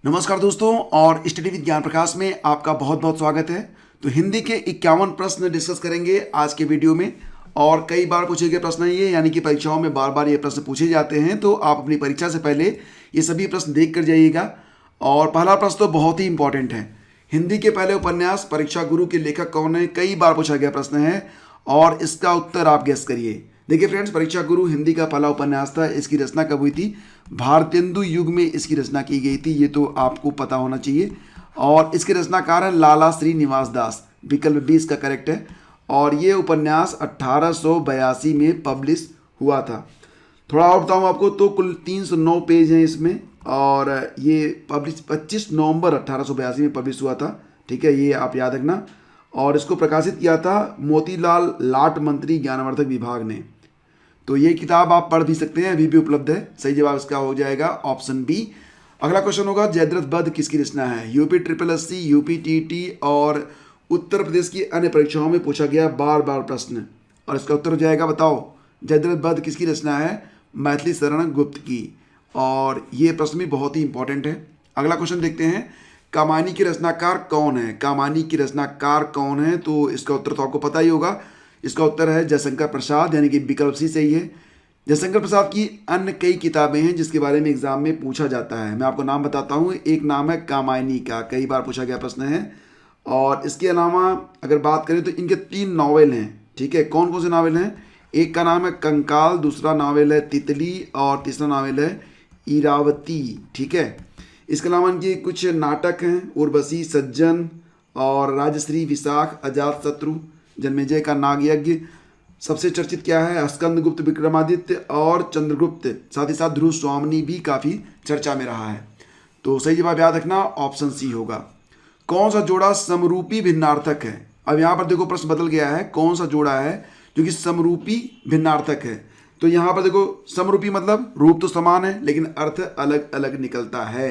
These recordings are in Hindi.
नमस्कार दोस्तों, और स्टडी विद ज्ञान प्रकाश में आपका बहुत बहुत स्वागत है। तो हिंदी के 51 प्रश्न डिस्कस करेंगे आज के वीडियो में। और कई बार पूछे गए प्रश्न ये, यानी कि परीक्षाओं में बार बार ये प्रश्न पूछे जाते हैं, तो आप अपनी परीक्षा से पहले ये सभी प्रश्न देख कर जाइएगा। और पहला प्रश्न तो बहुत ही इंपॉर्टेंट है। हिंदी के पहले उपन्यास परीक्षा गुरु के लेखक कौन है? कई बार पूछा गया प्रश्न है और इसका उत्तर आप गेस करिए। देखिए फ्रेंड्स, परीक्षा गुरु हिंदी का पहला उपन्यास था। इसकी रचना कब हुई थी? भारतेंदु युग में इसकी रचना की गई थी। ये तो आपको पता होना चाहिए। और इसके रचनाकार हैं लाला श्रीनिवास दास। विकल्प बी इसका करेक्ट है। और ये उपन्यास 1882 में पब्लिश हुआ था। थोड़ा और बताऊँ आपको तो कुल 309 पेज हैं इसमें, और ये पब्लिश 25 नवंबर 1882 में पब्लिश हुआ था। ठीक है, ये आप याद रखना। और इसको प्रकाशित किया था मोतीलाल लाट मंत्री ज्ञानवर्धक विभाग ने। तो ये किताब आप पढ़ भी सकते हैं, अभी भी उपलब्ध है। सही जवाब इसका हो जाएगा ऑप्शन बी। अगला क्वेश्चन होगा, जयद्रथ वध किसकी रचना है? UP triple SC, UP TT और उत्तर प्रदेश की अन्य परीक्षाओं में पूछा गया बार बार प्रश्न, और इसका उत्तर हो जाएगा, बताओ जयद्रथ वध किसकी रचना है? मैथिली शरण गुप्त की। और ये प्रश्न भी बहुत ही इंपॉर्टेंट है। अगला क्वेश्चन देखते हैं, कामायनी की रचनाकार कौन है? कामायनी की रचनाकार कौन है? तो इसका उत्तर तो आपको पता ही होगा। इसका उत्तर है जयशंकर प्रसाद, यानी कि विकल्प सी सही है। जयशंकर प्रसाद की अन्य कई किताबें हैं जिसके बारे में एग्जाम में पूछा जाता है। मैं आपको नाम बताता हूँ। एक नाम है कामायनी का, कई बार पूछा गया प्रश्न है। और इसके अलावा अगर बात करें तो इनके 3 नावल हैं। ठीक है, कौन कौन से नावल हैं? एक का नाम है कंकाल, दूसरा नावल है तितली, और तीसरा नावल है इरावती। ठीक है, इसके अलावा इनके कुछ नाटक हैं, उर्वशी, सज्जन और राजश्री, विशाख, अजातशत्रु, जन्मेजय का नागयज्ञ। सबसे चर्चित क्या है? स्कंदगुप्त, विक्रमादित्य और चंद्रगुप्त। साथ ही साथ ध्रुव स्वामिनी भी काफ़ी चर्चा में रहा है। तो सही जवाब याद रखना ऑप्शन सी होगा। कौन सा जोड़ा समरूपी भिन्नार्थक है? अब यहाँ पर देखो प्रश्न बदल गया है। कौन सा जोड़ा है जो कि समरूपी भिन्नार्थक है? तो यहाँ पर देखो, समरूपी मतलब रूप तो समान है लेकिन अर्थ अलग अलग निकलता है।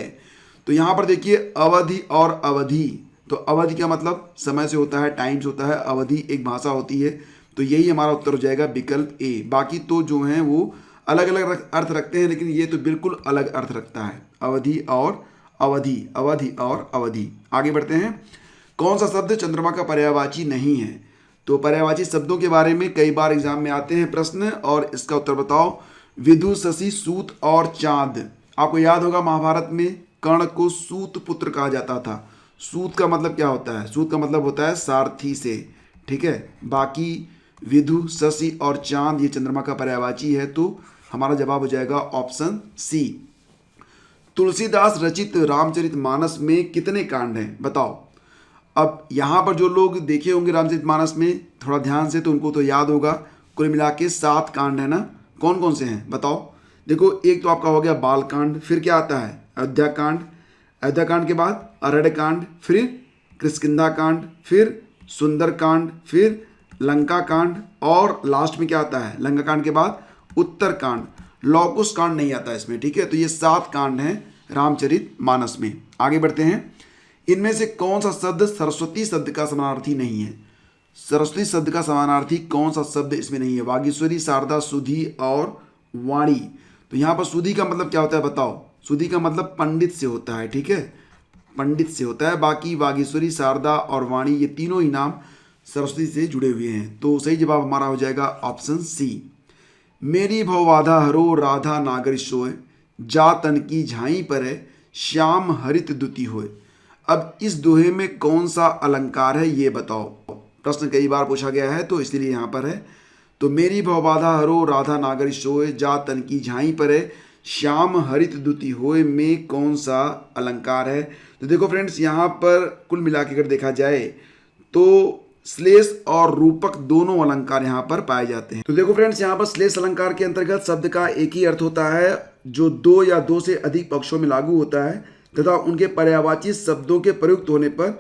तो यहाँ पर देखिए अवधि और अवधि। तो अवधि का मतलब समय से होता है, टाइम से होता है। अवधि एक भाषा होती है। तो यही हमारा उत्तर हो जाएगा विकल्प ए। बाकी तो जो हैं वो अलग अलग अर्थ रखते हैं, लेकिन ये तो बिल्कुल अलग अर्थ रखता है। अवधि और अवधि, अवधि और अवधि। आगे बढ़ते हैं। कौन सा शब्द चंद्रमा का पर्यायवाची नहीं है? तो पर्यायवाची शब्दों के बारे में कई बार एग्जाम में आते हैं प्रश्न, और इसका उत्तर बताओ। विदु, शशि, सूत और चांद। आपको याद होगा महाभारत में कर्ण को सूत पुत्र कहा जाता था। सूत का मतलब क्या होता है? सूत का मतलब होता है सारथी से। ठीक है, बाकी विदु, शशि और चांद ये चंद्रमा का पर्यायवाची है। तो हमारा जवाब हो जाएगा ऑप्शन सी। तुलसीदास रचित रामचरितमानस में कितने कांड हैं? बताओ। अब यहाँ पर जो लोग देखे होंगे रामचरितमानस में थोड़ा ध्यान से, तो उनको तो याद होगा। कुल मिला के 7 कांड है ना। कौन कौन से हैं बताओ? देखो, एक तो आपका हो गया बाल कांड, फिर क्या आता है? अयोध्या कांड, अयोध्या कांड के बाद अरण्य कांड, फिर किष्किंधा कांड, फिर सुंदर कांड, फिर लंका कांड, और लास्ट में क्या आता है? लंका कांड के बाद उत्तर कांड। लौकुश कांड नहीं आता इसमें। ठीक है, तो ये 7 कांड हैं रामचरितमानस में। आगे बढ़ते हैं। इनमें से कौन सा शब्द सरस्वती शब्द का समानार्थी नहीं है? सरस्वती शब्द का समानार्थी कौन सा शब्द इसमें नहीं है? वागीश्वरी, शारदा, सुधी और वाणी। तो यहाँ पर सुधी का मतलब क्या होता है बताओ? सुधी का मतलब पंडित से होता है। ठीक है, पंडित से होता है। बाकी वागीश्वरी, शारदा और वाणी ये तीनों ही नाम सरस्वती से जुड़े हुए हैं। तो सही जवाब हमारा हो जाएगा ऑप्शन सी। मेरी भवबाधा हरो राधा नागर सोय, जा तन की झाई पर है श्याम हरित दुति होय। अब इस दोहे में कौन सा अलंकार है ये बताओ। प्रश्न कई बार पूछा गया है तो इसलिए यहाँ पर है। तो मेरी भवबाधा हरो राधा नागर सोय, जा तन की झाई पर है श्याम हरित दुति होय में कौन सा अलंकार है? तो देखो फ्रेंड्स, यहाँ पर कुल मिला के अगर देखा जाए तो श्लेष और रूपक दोनों अलंकार यहाँ पर पाए जाते हैं। तो देखो फ्रेंड्स, यहाँ पर श्लेष अलंकार के अंतर्गत शब्द का एक ही अर्थ होता है जो 2 या 2 से अधिक पक्षों में लागू होता है, तथा उनके पर्यायवाची शब्दों के प्रयुक्त होने पर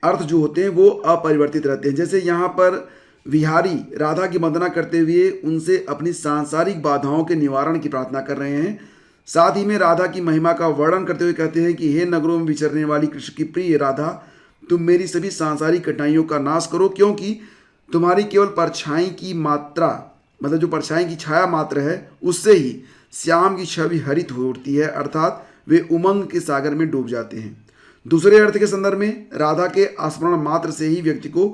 अर्थ जो होते हैं वो अपरिवर्तित रहते हैं। जैसे यहाँ पर विहारी राधा की वंदना करते हुए उनसे अपनी सांसारिक बाधाओं के निवारण की प्रार्थना कर रहे हैं। साथ ही में राधा की महिमा का वर्णन करते हुए कहते हैं कि हे नगरों में विचरने वाली कृष्ण की प्रिय राधा, तुम मेरी सभी सांसारिक कठिनाइयों का नाश करो, क्योंकि तुम्हारी केवल परछाई की मात्रा, मतलब जो परछाई की छाया मात्र है, उससे ही श्याम की छवि हरित हो उठती है, अर्थात वे उमंग के सागर में डूब जाते हैं। दूसरे अर्थ के संदर्भ में राधा के स्मरण मात्र से ही व्यक्ति को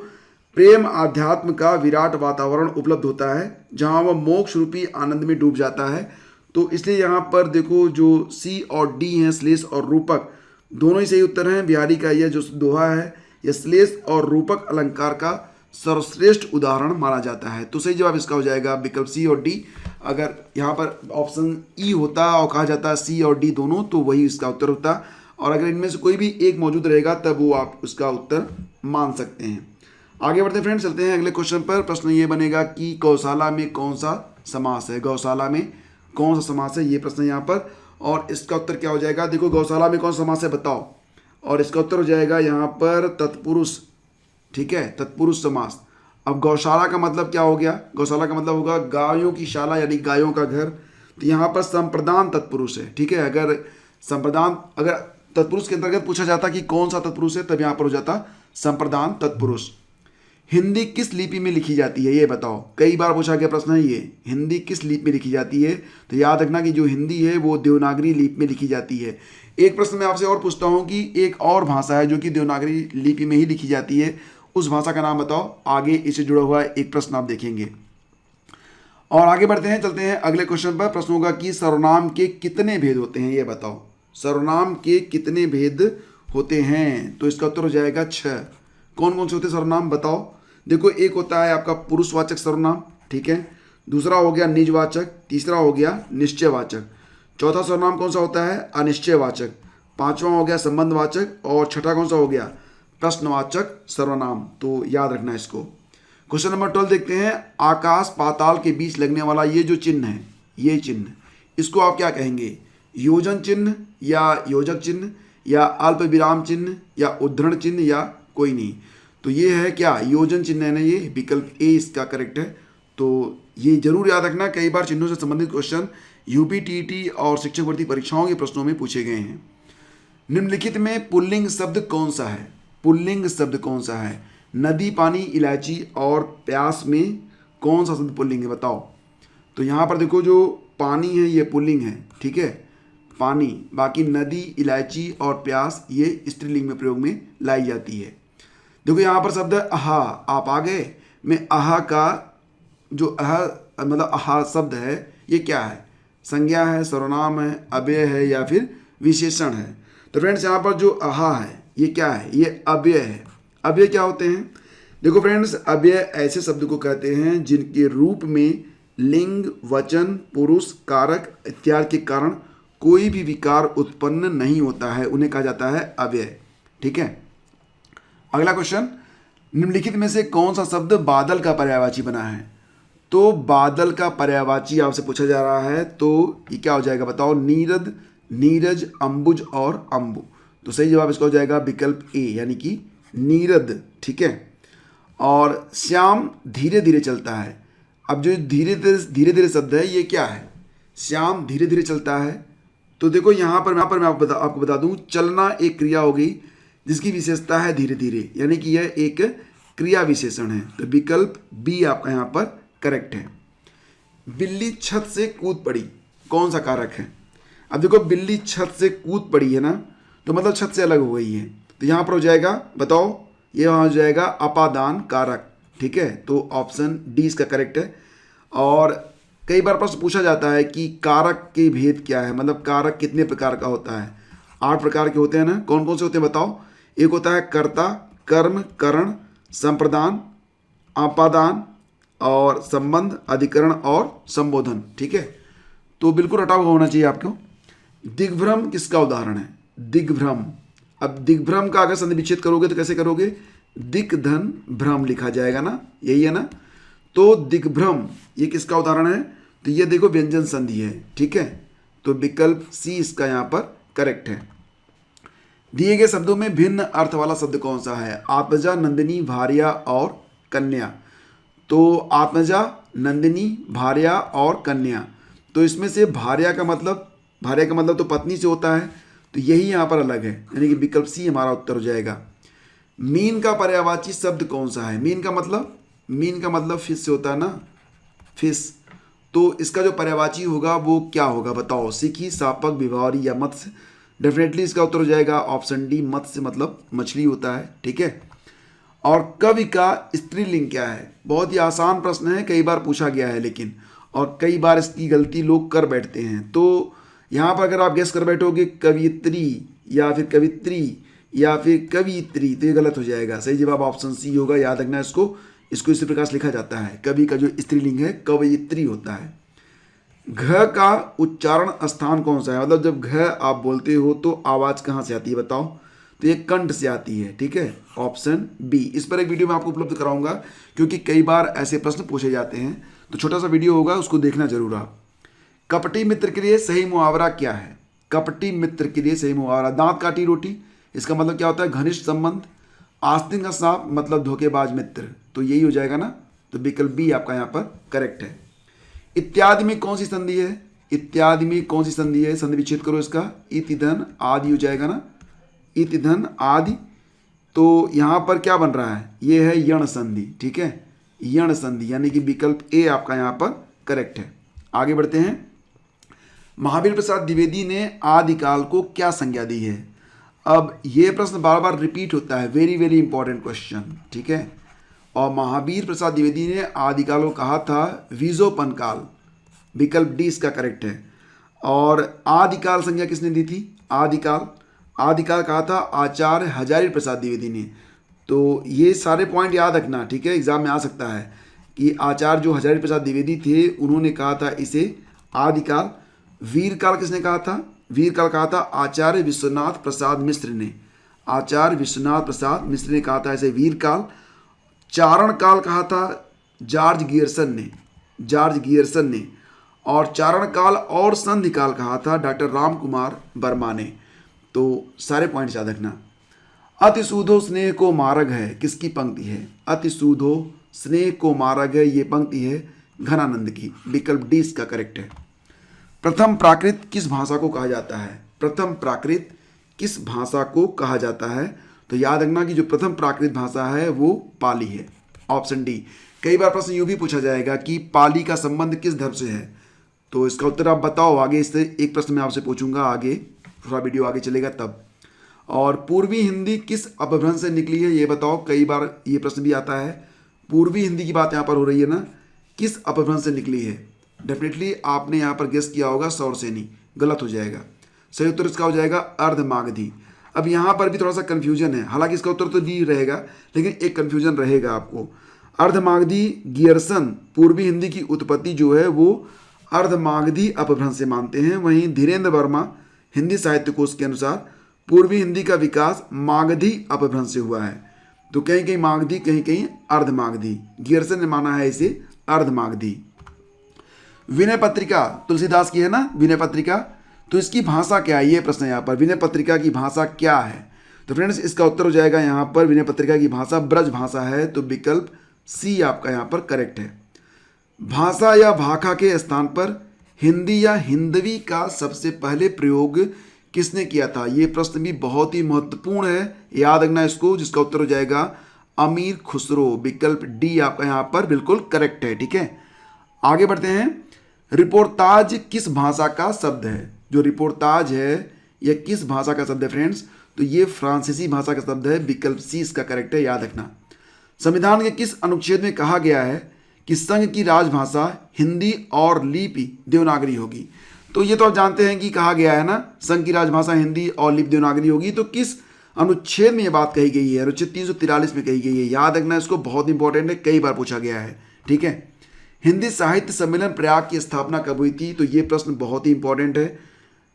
प्रेम आध्यात्म का विराट वातावरण उपलब्ध होता है, जहां वह मोक्ष रूपी आनंद में डूब जाता है। तो इसलिए यहाँ पर देखो जो सी और डी हैं, श्लेष और रूपक, दोनों ही सही उत्तर हैं। बिहारी का यह जो दोहा है, यह श्लेष और रूपक अलंकार का सर्वश्रेष्ठ उदाहरण माना जाता है। तो सही जवाब इसका हो जाएगा विकल्प सी और डी। अगर यहाँ पर ऑप्शन ई होता और कहा जाता सी और डी दोनों, तो वही इसका उत्तर होता, और अगर इनमें से कोई भी एक मौजूद रहेगा तब वो आप उसका उत्तर मान सकते हैं। आगे बढ़ते फ्रेंड्स, चलते हैं अगले क्वेश्चन पर। प्रश्न ये बनेगा कि गौशाला में कौन सा समास है। गौशाला में कौन सा समास है, ये प्रश्न यहाँ पर, और इसका उत्तर क्या हो जाएगा। देखो गौशाला में कौन सा समास है बताओ, और इसका उत्तर हो जाएगा यहाँ पर तत्पुरुष। ठीक है, तत्पुरुष समास। अब गौशाला का मतलब क्या हो गया, गौशाला का मतलब होगा गायों की शाला, यानी गायों का घर। तो यहाँ पर संप्रदान तत्पुरुष है। ठीक है, अगर संप्रदान, अगर तत्पुरुष के अंतर्गत पूछा जाता कि कौन सा तत्पुरुष है, तब यहाँ पर हो जाता संप्रदान तत्पुरुष। हिंदी किस लिपि में लिखी जाती है, ये बताओ। कई बार पूछा गया प्रश्न है ये, हिंदी किस लिपि में लिखी जाती है। तो याद रखना कि जो हिंदी है वो देवनागरी लिपि में लिखी जाती है। एक प्रश्न मैं आपसे और पूछता हूँ कि एक और भाषा है जो कि देवनागरी लिपि में ही लिखी जाती है, उस भाषा का नाम बताओ। आगे इससे जुड़ा हुआ एक प्रश्न आप देखेंगे। और आगे बढ़ते हैं, चलते हैं अगले क्वेश्चन पर। प्रश्न होगा कि सर्वनाम के कितने भेद होते हैं, ये बताओ। सर्वनाम के कितने भेद होते हैं, तो इसका उत्तर हो जाएगा 6। कौन कौन से होते हैं सर्वनाम बताओ। देखो, एक होता है आपका पुरुषवाचक सर्वनाम, ठीक है। दूसरा हो गया निजवाचक, तीसरा हो गया निश्चयवाचक, चौथा सर्वनाम कौन सा होता है, अनिश्चयवाचक, पांचवा हो गया संबंधवाचक, और छठा कौन सा हो गया, प्रश्नवाचक सर्वनाम। तो याद रखना इसको। क्वेश्चन नंबर 12 देखते हैं। आकाश पाताल के बीच लगने वाला ये जो चिन्ह है, ये चिन्ह, इसको आप क्या कहेंगे, योजन चिन्ह या योजक चिन्ह या अल्प विराम चिन्ह या उद्धरण चिन्ह या कोई नहीं। तो ये है क्या, योजन चिन्ह है ना, ये विकल्प ए इसका करेक्ट है। तो ये जरूर याद रखना, कई बार चिन्हों से संबंधित क्वेश्चन यूपी टीईटी और शिक्षक भर्ती परीक्षाओं के प्रश्नों में पूछे गए हैं। निम्नलिखित में पुल्लिंग शब्द कौन सा है, पुल्लिंग शब्द कौन सा है। नदी, पानी, इलायची और प्यास में कौन सा शब्द पुल्लिंग है बताओ। तो यहाँ पर देखो, जो पानी है ये पुल्लिंग है, ठीक है, पानी। बाकी नदी, इलायची और प्यास ये स्त्रीलिंग में प्रयोग में लाई जाती है। देखो यहाँ पर शब्द है अहा, आप आ गए में अहा का जो अहा मतलब अहा शब्द है, ये क्या है, संज्ञा है, सर्वनाम है, अव्यय है या फिर विशेषण है। तो फ्रेंड्स यहाँ पर जो अहा है ये क्या है, ये अव्यय है। अव्यय क्या होते हैं, देखो फ्रेंड्स, अव्यय ऐसे शब्द को कहते हैं जिनके रूप में लिंग, वचन, पुरुष, कारक इत्यादि के कारण कोई भी विकार उत्पन्न नहीं होता है, उन्हें कहा जाता है अव्यय। ठीक है। अगला क्वेश्चन, निम्नलिखित में से कौन सा शब्द बादल का पर्यायवाची बना है। तो बादल का पर्यायवाची आपसे पूछा जा रहा है, तो ये क्या हो जाएगा बताओ। नीरद, नीरज, अंबुज और अंबु। तो सही जवाब इसका हो जाएगा विकल्प ए, यानी कि नीरद। ठीक है। और श्याम धीरे धीरे चलता है। अब जो धीरे धीरे शब्द है ये क्या है, श्याम धीरे धीरे चलता है। तो देखो यहाँ पर मैं आपको बता दूं, चलना एक क्रिया हो गई जिसकी विशेषता है धीरे धीरे, यानी कि यह एक क्रिया विशेषण है। तो विकल्प बी आपका यहाँ पर करेक्ट है। बिल्ली छत से कूद पड़ी, कौन सा कारक है। अब देखो, बिल्ली छत से कूद पड़ी है ना, तो मतलब छत से अलग हो गई है। तो यहाँ पर हो जाएगा बताओ, ये वहाँ हो जाएगा अपादान कारक। ठीक है, तो ऑप्शन डी इसका करेक्ट है। और कई बार प्रश्न पूछा जाता है कि कारक के भेद क्या है, मतलब कारक कितने प्रकार का होता है। 8 प्रकार के होते हैं ना, कौन कौन से होते हैं बताओ। एक होता है कर्ता, कर्म, करण, संप्रदान, आपादान और संबंध, अधिकरण और संबोधन। ठीक है, तो बिल्कुल रटा हुआ होना चाहिए आपको। दिग्भ्रम किसका उदाहरण है, दिग्भ्रम। अब दिग्भ्रम का अगर संधि विच्छेद करोगे तो कैसे करोगे, दिक धन भ्रम लिखा जाएगा ना, यही है ना। तो दिग्भ्रम ये किसका उदाहरण है, तो ये देखो व्यंजन संधि है। ठीक है, तो विकल्प सी इसका यहाँ पर करेक्ट है। दिए गए शब्दों में भिन्न अर्थ वाला शब्द कौन सा है। आत्मजा, नंदिनी, भार्या और कन्या। तो आत्मजा, नंदिनी, भार्या और कन्या, तो इसमें से भार्या का मतलब तो पत्नी से होता है, तो यही यहाँ पर अलग है, यानी कि विकल्प सी हमारा उत्तर हो जाएगा। मीन का पर्यायवाची शब्द कौन सा है। मीन का मतलब फिश से होता है ना, फिश। तो इसका जो पर्यायवाची होगा वो क्या होगा बताओ। सिखी, सापक, विभावरी या मत्स्य। डेफिनेटली इसका उत्तर हो जाएगा ऑप्शन डी, मत्स्य मतलब मछली होता है। ठीक है। और कवि का स्त्रीलिंग क्या है? बहुत ही आसान प्रश्न है, कई बार पूछा गया है लेकिन, और कई बार इसकी गलती लोग कर बैठते हैं। तो यहाँ पर अगर आप गेस कर बैठोगे कवियत्री या फिर कवित्री या फिर कवियत्री, तो ये गलत हो जाएगा। सही जवाब ऑप्शन सी होगा। याद रखना इसको इसी प्रकार से लिखा जाता है। कवि का जो स्त्रीलिंग है कवयित्री होता है। घ का उच्चारण स्थान कौन सा है? मतलब जब घ आप बोलते हो तो आवाज़ कहाँ से आती है बताओ? तो ये कंठ से आती है। ठीक है, ऑप्शन बी। इस पर एक वीडियो मैं आपको उपलब्ध कराऊंगा क्योंकि कई बार ऐसे प्रश्न पूछे जाते हैं, तो छोटा सा वीडियो होगा, उसको देखना जरूर आप। कपटी मित्र के लिए सही मुहावरा क्या है? कपटी मित्र के लिए सही मुहावरा, दांत काटी रोटी, इसका मतलब क्या होता है? घनिष्ठ संबंध। आस्तीन का सांप मतलब धोखेबाज मित्र, तो यही हो जाएगा ना। तो विकल्प बी आपका यहाँ पर करेक्ट है। इत्यादि में कौन सी संधि है? इत्यादि में कौन सी संधि है? संधि विच्छेद करो इसका। इति धन आदि हो जाएगा ना, इति धन आदि। तो यहाँ पर क्या बन रहा है? ये है यण संधि। ठीक है, यण संधि, यानी कि विकल्प ए आपका यहाँ पर करेक्ट है। आगे बढ़ते हैं। महावीर प्रसाद द्विवेदी ने आदिकाल को क्या संज्ञा दी है? अब ये प्रश्न बार बार रिपीट होता है, वेरी वेरी इंपॉर्टेंट क्वेश्चन। ठीक है, और महावीर प्रसाद द्विवेदी ने आदिकाल को कहा था विजोपन काल, विकल्प डी इसका करेक्ट है। और आदिकाल संज्ञा किसने दी थी? आदिकाल कहा था आचार्य हजारी प्रसाद द्विवेदी ने। तो ये सारे पॉइंट याद रखना। ठीक है, एग्जाम में आ सकता है कि आचार्य जो हजारी प्रसाद द्विवेदी थे उन्होंने कहा था इसे आदिकाल। वीरकाल किसने कहा था? वीरकाल कहा था आचार्य विश्वनाथ प्रसाद मिश्र ने। आचार्य विश्वनाथ प्रसाद मिश्र ने कहा था ऐसे वीरकाल। चारण काल कहा था जॉर्ज गियर्सन ने। और चारण काल और संधि काल कहा था डॉक्टर राम कुमार वर्मा ने। तो सारे पॉइंट्स याद रखना। अति सूधो स्नेह को मार्ग है, किसकी पंक्ति है? अति सूधो स्नेह को मार्ग है, ये पंक्ति है घनानंद की। विकल्प डी इसका करेक्ट है। प्रथम प्राकृत किस भाषा को कहा जाता है? प्रथम प्राकृत किस भाषा को कहा जाता है? तो याद रखना कि जो प्रथम प्राकृत भाषा है वो पाली है, ऑप्शन डी। कई बार प्रश्न यूँ भी पूछा जाएगा कि पाली का संबंध किस धर्म से है, तो इसका उत्तर आप बताओ। आगे इससे एक प्रश्न मैं आपसे पूछूंगा, आगे थोड़ा वीडियो आगे चलेगा तब। और पूर्वी हिंदी किस अपभ्रंश से निकली है, ये बताओ। कई बार ये प्रश्न भी आता है। पूर्वी हिंदी की बात यहाँ पर हो रही है ना, किस अपभ्रंश से निकली है? डेफिनेटली आपने यहाँ पर गेस किया होगा सौरसेनी, गलत हो जाएगा। सही उत्तर इसका हो जाएगा अर्धमागधी। अब यहाँ पर भी थोड़ा सा कन्फ्यूजन है, हालांकि इसका उत्तर तो डी रहेगा, लेकिन एक कन्फ्यूजन रहेगा आपको। अर्धमागधी गियर्सन पूर्वी हिंदी की उत्पत्ति जो है वो अर्धमागधी अपभ्रंश से मानते हैं। वहीं धीरेन्द्र वर्मा हिंदी साहित्य कोश के अनुसार पूर्वी हिंदी का विकास मागधी अपभ्रंश से हुआ है। तो कहीं कहीं मागधी, कहीं कहीं अर्धमागधी। गियर्सन ने माना है इसे अर्धमागधी। विनय पत्रिका तुलसीदास की है ना, विनय पत्रिका, तो इसकी भाषा क्या है? ये प्रश्न है यहाँ पर। विनय पत्रिका की भाषा क्या है? तो फ्रेंड्स इसका उत्तर हो जाएगा यहाँ पर विनय पत्रिका की भाषा ब्रज भाषा है। तो विकल्प सी आपका यहाँ पर करेक्ट है। भाषा या भाखा के स्थान पर हिंदी या हिंदवी का सबसे पहले प्रयोग किसने किया था? ये प्रश्न भी बहुत ही महत्वपूर्ण है, याद रखना इसको, जिसका उत्तर हो जाएगा अमीर खुसरो। विकल्प डी आपका यहाँ पर बिल्कुल करेक्ट है। ठीक है, आगे बढ़ते हैं। रिपोर्टाज किस भाषा का शब्द है? जो रिपोर्टाज है यह किस भाषा का शब्द है फ्रेंड्स? तो ये फ्रांसीसी भाषा का शब्द है। विकल्प सी इसका करेक्ट है, याद रखना। संविधान के किस अनुच्छेद में कहा गया है कि संघ की राजभाषा हिंदी और लिपि देवनागरी होगी? तो ये तो आप जानते हैं कि कहा गया है ना, संघ की राजभाषा हिंदी और लिपि देवनागरी होगी। तो किस अनुच्छेद में ये बात कही गई है? अनुच्छेद 343 में कही गई है। याद रखना इसको, बहुत इंपॉर्टेंट है, कई बार पूछा गया है। ठीक है, हिंदी साहित्य सम्मेलन प्रयाग की स्थापना कब हुई थी? तो ये प्रश्न बहुत ही इंपॉर्टेंट है।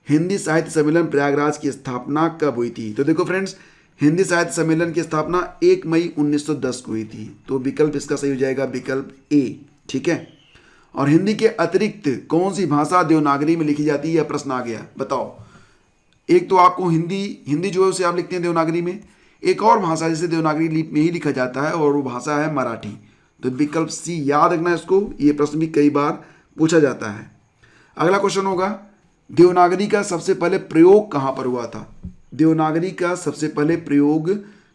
हिंदी साहित्य सम्मेलन प्रयागराज की स्थापना कब हुई थी? तो देखो फ्रेंड्स, हिंदी साहित्य सम्मेलन की स्थापना 1 मई 1910 को हुई थी। तो विकल्प इसका सही हो जाएगा विकल्प ए। ठीक है, और हिंदी के अतिरिक्त कौन सी भाषा देवनागरी में लिखी जाती है? यह प्रश्न आ गया, बताओ। एक तो आपको हिंदी जो है उसे आप लिखते हैं देवनागरी में, एक और भाषा जिसे देवनागरी लिपि में ही लिखा जाता है और वो भाषा है मराठी। तो विकल्प सी, याद रखना इसको, ये प्रश्न भी कई बार पूछा जाता है। अगला क्वेश्चन होगा, देवनागरी का सबसे पहले प्रयोग कहाँ पर हुआ था? देवनागरी का सबसे पहले प्रयोग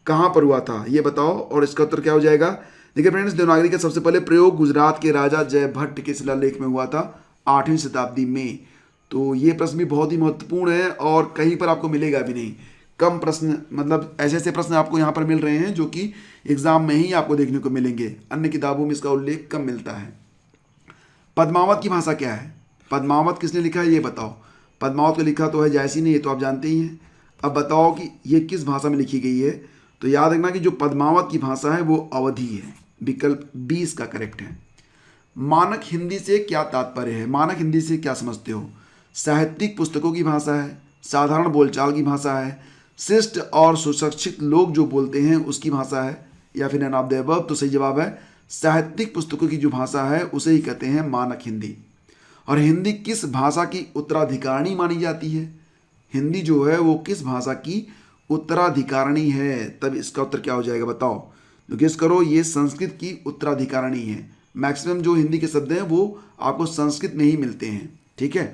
कहाँ पर हुआ था, ये बताओ। और इसका उत्तर क्या हो जाएगा? देखिए फ्रेंड्स, देवनागरी का सबसे पहले प्रयोग गुजरात के राजा जयभट्ट के शिलालेख में हुआ था 8वीं शताब्दी में। तो ये प्रश्न भी बहुत ही महत्वपूर्ण है और कहीं पर आपको मिलेगा भी नहीं। कम प्रश्न, मतलब ऐसे ऐसे प्रश्न आपको यहाँ पर मिल रहे हैं जो कि एग्जाम में ही आपको देखने को मिलेंगे, अन्य किताबों में इसका उल्लेख कम मिलता है। पद्मावत की भाषा क्या है? पद्मावत किसने लिखा है ये बताओ। पद्मावत को लिखा तो है जायसी ने, ये तो आप जानते ही हैं। अब बताओ कि ये किस भाषा में लिखी गई है। तो याद रखना कि जो पद्मावत की भाषा है वो अवधी है। विकल्प 20 का करेक्ट है। मानक हिंदी से क्या तात्पर्य है? मानक हिंदी से क्या समझते हो? साहित्यिक पुस्तकों की भाषा है, साधारण बोलचाल की भाषा है, शिष्ट और सुशिक्षित लोग जो बोलते हैं उसकी भाषा है, या फिर नन ऑफ द अबव। तो सही जवाब है साहित्यिक पुस्तकों की जो भाषा है उसे ही कहते हैं मानक हिंदी। और हिंदी किस भाषा की उत्तराधिकारिणी मानी जाती है? हिंदी जो है वो किस भाषा की उत्तराधिकारिणी है? तब इसका उत्तर क्या हो जाएगा बताओ। तो गेस करो, ये संस्कृत की उत्तराधिकारिणी है। मैक्सिमम जो हिंदी के शब्द हैं वो आपको संस्कृत में ही मिलते हैं, ठीक है।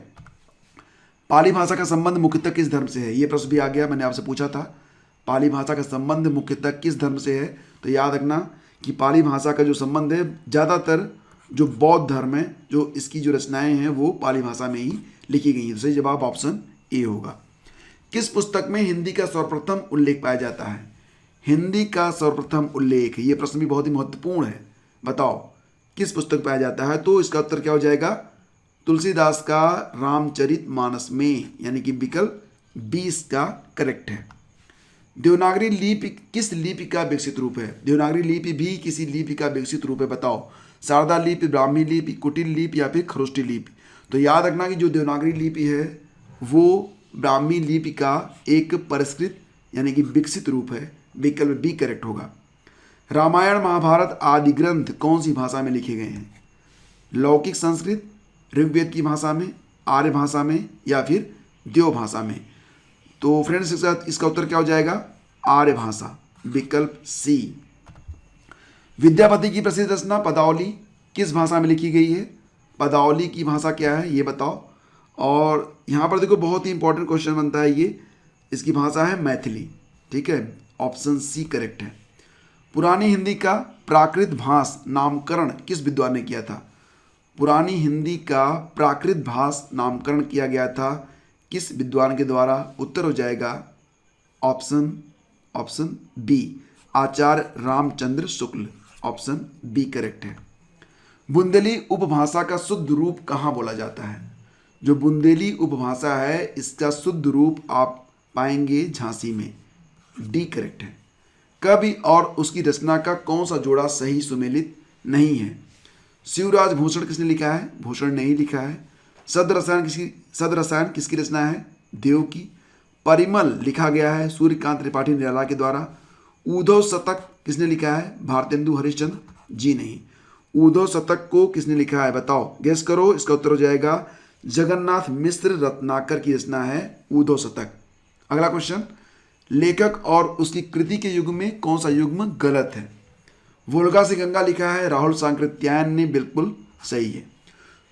पाली भाषा का संबंध मुख्यतः किस धर्म से है? ये प्रश्न भी आ गया, मैंने आपसे पूछा था पाली भाषा का संबंध मुख्यतः किस धर्म से है। तो याद रखना कि पाली भाषा का जो संबंध है ज़्यादातर जो बौद्ध धर्म है, जो इसकी जो रचनाएं हैं वो पाली भाषा में ही लिखी गई हैं। सही जवाब ऑप्शन ए होगा। किस पुस्तक में हिंदी का सर्वप्रथम उल्लेख पाया जाता है? हिंदी का सर्वप्रथम उल्लेख, ये प्रश्न भी बहुत ही महत्वपूर्ण है। बताओ किस पुस्तक पाया जाता है? तो इसका उत्तर क्या हो जाएगा? तुलसीदास का रामचरितमानस में, यानी कि विकल्प 20 का करेक्ट है। देवनागरी लिपि किस लिपि का विकसित रूप है? देवनागरी लिपि भी किसी लिपि का विकसित रूप है, बताओ। शारदा लिपि, ब्राह्मी लिपि, कुटिल लिपि या फिर खरोष्टी लिपि? तो याद रखना कि जो देवनागरी लिपि है वो ब्राह्मी लिपि का एक परिष्कृत यानी कि विकसित रूप है। विकल्प बी करेक्ट होगा। रामायण महाभारत आदि ग्रंथ कौन सी भाषा में लिखे गए हैं? लौकिक संस्कृत, ऋग्वेद की भाषा में, आर्य भाषा में या फिर देव भाषा में? तो फ्रेंड्स इसका उत्तर क्या हो जाएगा? आर्य भाषा, विकल्प सी। विद्यापति की प्रसिद्ध रचना पदावली किस भाषा में लिखी गई है? पदावली की भाषा क्या है ये बताओ। और यहाँ पर देखो बहुत ही इंपॉर्टेंट क्वेश्चन बनता है ये, इसकी भाषा है मैथिली, ठीक है। ऑप्शन सी करेक्ट है। पुरानी हिंदी का प्राकृत भाष नामकरण किस विद्वान ने किया था? पुरानी हिंदी का प्राकृत भाष नामकरण किया गया था किस विद्वान के द्वारा? उत्तर हो जाएगा ऑप्शन बी, आचार्य Ramchandra Shukla. Option B correct है। बुंदेली उपभाषा का शुद्ध रूप कहाँ बोला जाता है? जो बुंदेली उपभाषा है इसका शुद्ध रूप आप पाएंगे झांसी में। डी करेक्ट है। कवि और उसकी रचना का कौन सा जोड़ा सही सुमेलित नहीं है? शिवराज भूषण किसने लिखा है? भूषण ने ही लिखा है। सदरसायन किसकी रचना है? देव की। परिमल लिखा गया है सूर्यकांत त्रिपाठी निराला के द्वारा। उद्धव शतक किसने लिखा है? भारतेंदु हरिश्चंद्र जी नहीं। उद्धव शतक को किसने लिखा है बताओ, गेस करो। इसका उत्तर हो जाएगा जगन्नाथ मिश्र रत्नाकर की रचना है उद्धव शतक। अगला क्वेश्चन, लेखक और उसकी कृति के युग में कौन सा युग्म गलत है? वोल्गा से गंगा लिखा है राहुल सांकृत्यायन ने, बिल्कुल सही है।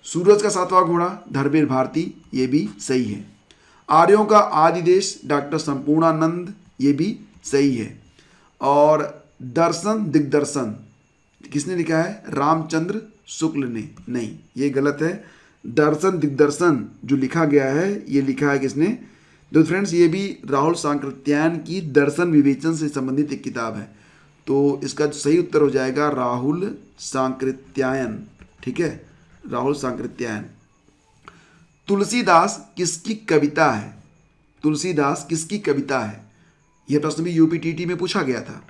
सूरज का सातवां घोड़ा धर्मवीर भारती, ये भी सही है। आर्यों का आदि देश डॉक्टर संपूर्णानंद, ये भी सही है। और दर्शन दिग्दर्शन किसने लिखा है? रामचंद्र शुक्ल ने, नहीं ये गलत है। दर्शन दिग्दर्शन जो लिखा गया है ये लिखा है किसने? तो फ्रेंड्स ये भी राहुल सांकृत्यायन की दर्शन विवेचन से संबंधित एक किताब है। तो इसका सही उत्तर हो जाएगा राहुल सांकृत्यायन, ठीक है, राहुल सांकृत्यायन। तुलसीदास किसकी कविता है? तुलसीदास किसकी कविता है? यह प्रश्न भी यूपीटीटी में पूछा गया था।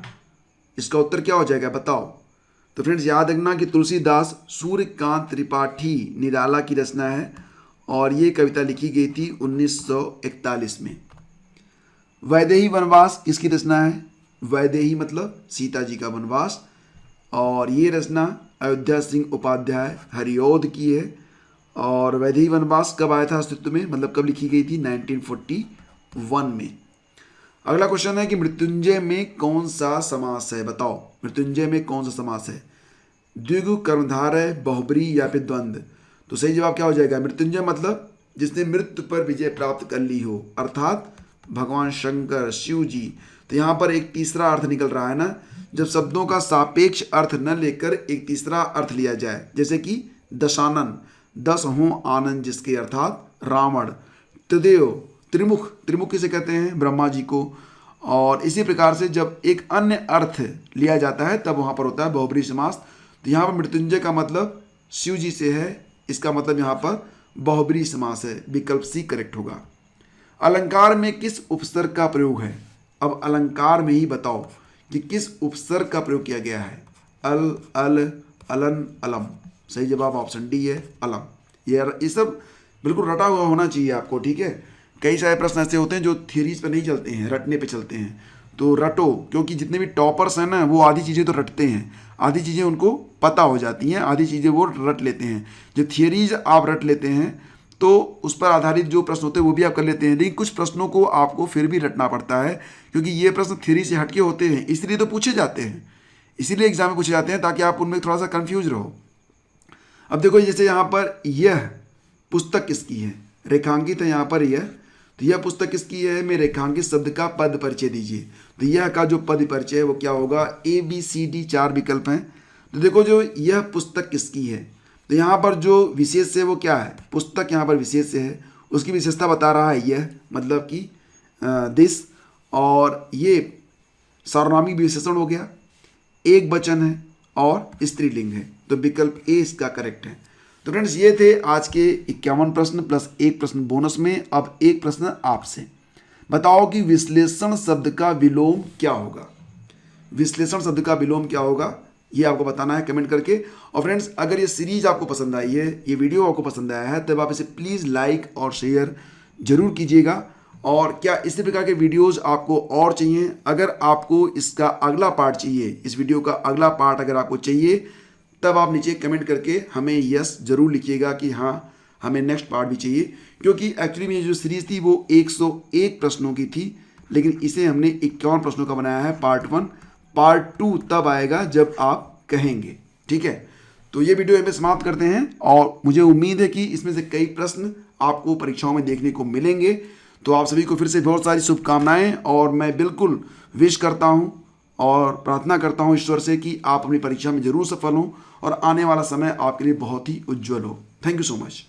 इसका उत्तर क्या हो जाएगा बताओ। तो फ्रेंड्स याद रखना कि तुलसीदास सूर्यकांत त्रिपाठी निराला की रचना है और ये कविता लिखी गई थी 1941 में। वैदेही वनवास किसकी रचना है? वैदेही मतलब सीता जी का वनवास, और ये रचना अयोध्या सिंह उपाध्याय हरिऔध की है। और वैदेही वनवास कब आया था अस्तित्व में, मतलब कब लिखी गई थी? 1941 में। अगला क्वेश्चन है कि मृत्युंजय में कौन सा समास है बताओ। मृत्युंजय में कौन सा समास है? द्विगु, कर्मधारय, बहुब्री या फिर द्वंद्व? तो सही जवाब क्या हो जाएगा? मृत्युंजय मतलब जिसने मृत्यु पर विजय प्राप्त कर ली हो, अर्थात भगवान शंकर शिव जी। तो यहाँ पर एक तीसरा अर्थ निकल रहा है ना, जब शब्दों का सापेक्ष अर्थ न लेकर एक तीसरा अर्थ लिया जाए, जैसे कि दशानन, 10 हों आनंद जिसके, अर्थात रावण, त्रिदेव, त्रिमुख, त्रिमुख किसे कहते हैं? ब्रह्मा जी को। और इसी प्रकार से जब एक अन्य अर्थ लिया जाता है तब वहाँ पर होता है बहुब्रीहि समास। तो यहाँ पर मृत्युंजय का मतलब शिव जी से है, इसका मतलब यहाँ पर बहुब्रीहि समास है, विकल्प सी करेक्ट होगा। अलंकार में किस उपसर्ग का प्रयोग है? अब अलंकार में ही बताओ कि किस उपसर्ग का प्रयोग किया गया है। अल, अल, अलन, अलम। सही जवाब ऑप्शन डी है, अलम। ये सब बिल्कुल रटा हुआ होना चाहिए आपको, ठीक है। कई सारे प्रश्न ऐसे होते हैं जो थियरीज पे नहीं चलते हैं, रटने पे चलते हैं। तो रटो, क्योंकि जितने भी टॉपर्स हैं ना वो आधी चीज़ें तो रटते हैं, आधी चीज़ें उनको पता हो जाती हैं, आधी चीज़ें वो रट लेते हैं। जो थियरीज आप रट लेते हैं तो उस पर आधारित जो प्रश्न होते हैं वो भी आप कर लेते हैं, लेकिन कुछ प्रश्नों को आपको फिर भी रटना पड़ता है, क्योंकि ये प्रश्न थ्योरी से हटके होते हैं, इसलिए तो पूछे जाते हैं, इसीलिए एग्जाम में पूछे जाते हैं ताकि आप उनमें थोड़ा सा कंफ्यूज रहो। अब देखो जैसे यहाँ पर यह पुस्तक किसकी है? रेखांकित है यहाँ पर यह, तो यह पुस्तक किसकी है? मैं रेखांकित शब्द का पद परिचय दीजिए। तो यह का जो पद परिचय है वो क्या होगा? ए बी सी डी 4 विकल्प हैं। तो देखो जो यह पुस्तक किसकी है, तो यहाँ पर जो विशेष है वो क्या है? पुस्तक यहाँ पर विशेष है, उसकी विशेषता बता रहा है यह, मतलब कि दिस। और ये सर्वनामी विशेषण हो गया, एक वचन है और स्त्रीलिंग है, तो विकल्प ए इसका करेक्ट है। तो फ्रेंड्स ये थे आज के 51 प्रश्न प्लस एक प्रश्न बोनस में। अब एक प्रश्न आपसे, बताओ कि विश्लेषण शब्द का विलोम क्या होगा? विश्लेषण शब्द का विलोम क्या होगा ये आपको बताना है कमेंट करके। और फ्रेंड्स अगर ये सीरीज आपको पसंद आई है, ये वीडियो आपको पसंद आया है, तब आप इसे प्लीज़ लाइक और शेयर जरूर कीजिएगा। और क्या इसी प्रकार के वीडियोस आपको और चाहिए? अगर आपको इसका अगला पार्ट चाहिए, इस वीडियो का अगला पार्ट अगर आपको चाहिए, तब आप नीचे कमेंट करके हमें यस जरूर लिखिएगा कि हाँ हमें नेक्स्ट पार्ट भी चाहिए। क्योंकि एक्चुअली में ये जो सीरीज़ थी वो 101 प्रश्नों की थी, लेकिन इसे हमने 51 प्रश्नों का बनाया है पार्ट 1। पार्ट 2 तब आएगा जब आप कहेंगे, ठीक है। तो ये वीडियो यहाँ पे समाप्त करते हैं, और मुझे उम्मीद है कि इसमें से कई प्रश्न आपको परीक्षाओं में देखने को मिलेंगे। तो आप सभी को फिर से बहुत सारी शुभकामनाएं, और मैं बिल्कुल विश करता हूं और प्रार्थना करता हूं ईश्वर से कि आप अपनी परीक्षा में जरूर सफल हों और आने वाला समय आपके लिए बहुत ही उज्जवल हो। Thank you so much.